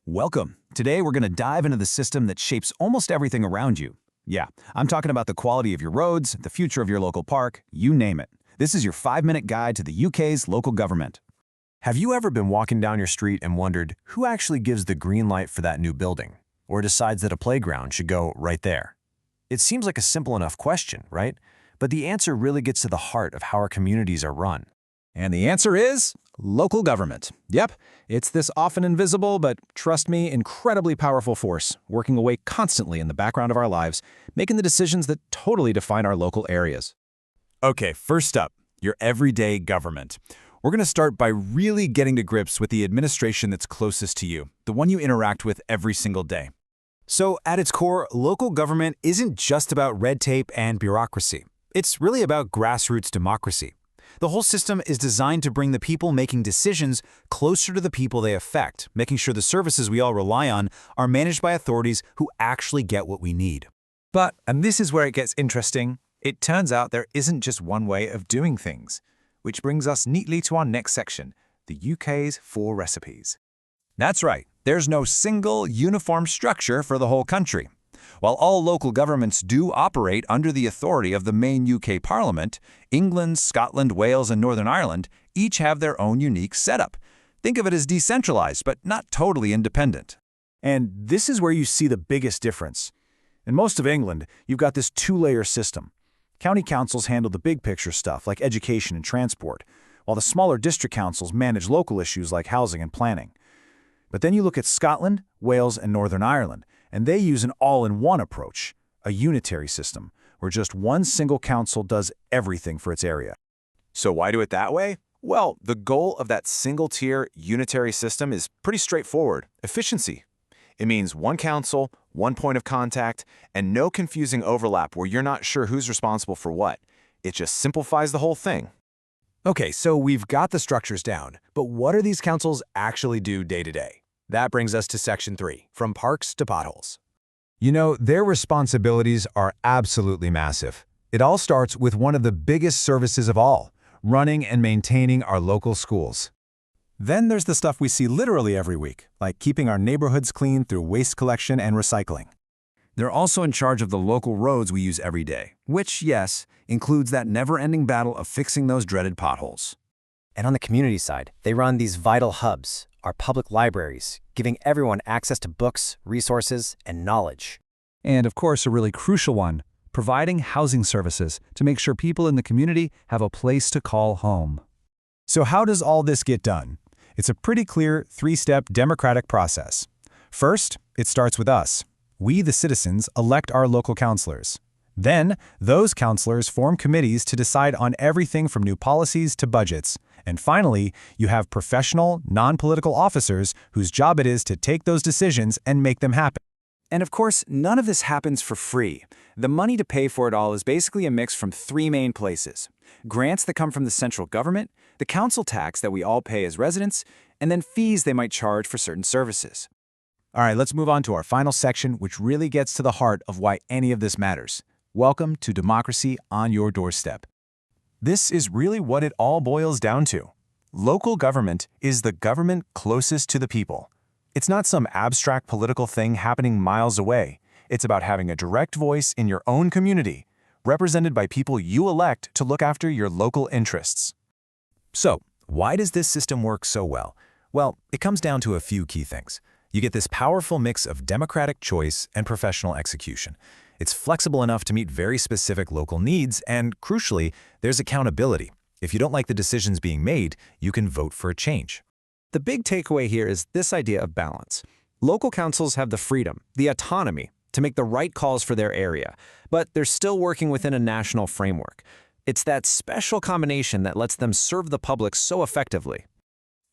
Welcome. Today we're going to dive into the system that shapes almost everything around you. Yeah, I'm talking about the quality of your roads, the future of your local park, you name it. This is your 5-minute guide to the UK's local government. Have you ever been walking down your street and wondered who actually gives the green light for that new building, or decides that a playground should go right there? It seems like a simple enough question, right? But the answer really gets to the heart of how our communities are run. And the answer is local government. Yep, it's this often invisible, but trust me, incredibly powerful force, working away constantly in the background of our lives, making the decisions that totally define our local areas. Okay, first up, your everyday government. We're going to start by really getting to grips with the administration that's closest to you, the one you interact with every single day. So at its core, local government isn't just about red tape and bureaucracy. It's really about grassroots democracy. The whole system is designed to bring the people making decisions closer to the people they affect, making sure the services we all rely on are managed by authorities who actually get what we need. But, and this is where it gets interesting, it turns out there isn't just one way of doing things, which brings us neatly to our next section, the UK's 4 recipes. That's right, there's no single, uniform structure for the whole country. While all local governments do operate under the authority of the main UK Parliament, England, Scotland, Wales, and Northern Ireland each have their own unique setup. Think of it as decentralized, but not totally independent. And this is where you see the biggest difference. In most of England, you've got this 2-layer system. County councils handle the big picture stuff like education and transport, while the smaller district councils manage local issues like housing and planning. But then you look at Scotland, Wales, and Northern Ireland, and they use an all-in-one approach, a unitary system, where just one single council does everything for its area. So why do it that way? Well, the goal of that single-tier unitary system is pretty straightforward: efficiency. It means one council, one point of contact, and no confusing overlap where you're not sure who's responsible for what. It just simplifies the whole thing. Okay, so we've got the structures down, but what do these councils actually do day to day? That brings us to Section 3, from parks to potholes. You know, their responsibilities are absolutely massive. It all starts with one of the biggest services of all, running and maintaining our local schools. Then there's the stuff we see literally every week, like keeping our neighborhoods clean through waste collection and recycling. They're also in charge of the local roads we use every day, which, yes, includes that never-ending battle of fixing those dreaded potholes. And on the community side, they run these vital hubs, our public libraries, giving everyone access to books, resources, and knowledge. And of course, a really crucial one, providing housing services to make sure people in the community have a place to call home. So how does all this get done? It's a pretty clear 3-step democratic process. First, it starts with us. We, the citizens, elect our local councillors. Then, those councillors form committees to decide on everything from new policies to budgets. And finally, you have professional, non-political officers whose job it is to take those decisions and make them happen. And of course, none of this happens for free. The money to pay for it all is basically a mix from 3 main places: grants that come from the central government, the council tax that we all pay as residents, and then fees they might charge for certain services. All right, let's move on to our final section, which really gets to the heart of why any of this matters. Welcome to Democracy on Your Doorstep. This is really what it all boils down to. Local government is the government closest to the people. It's not some abstract political thing happening miles away. It's about having a direct voice in your own community, represented by people you elect to look after your local interests. So, why does this system work so well? Well, it comes down to a few key things. You get this powerful mix of democratic choice and professional execution. It's flexible enough to meet very specific local needs, and crucially, there's accountability. If you don't like the decisions being made, you can vote for a change. The big takeaway here is this idea of balance. Local councils have the freedom, the autonomy, to make the right calls for their area, but they're still working within a national framework. It's that special combination that lets them serve the public so effectively.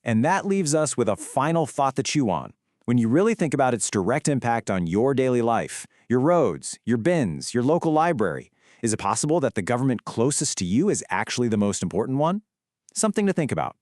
And that leaves us with a final thought to chew on. When you really think about its direct impact on your daily life, your roads, your bins, your local library, is it possible that the government closest to you is actually the most important one? Something to think about.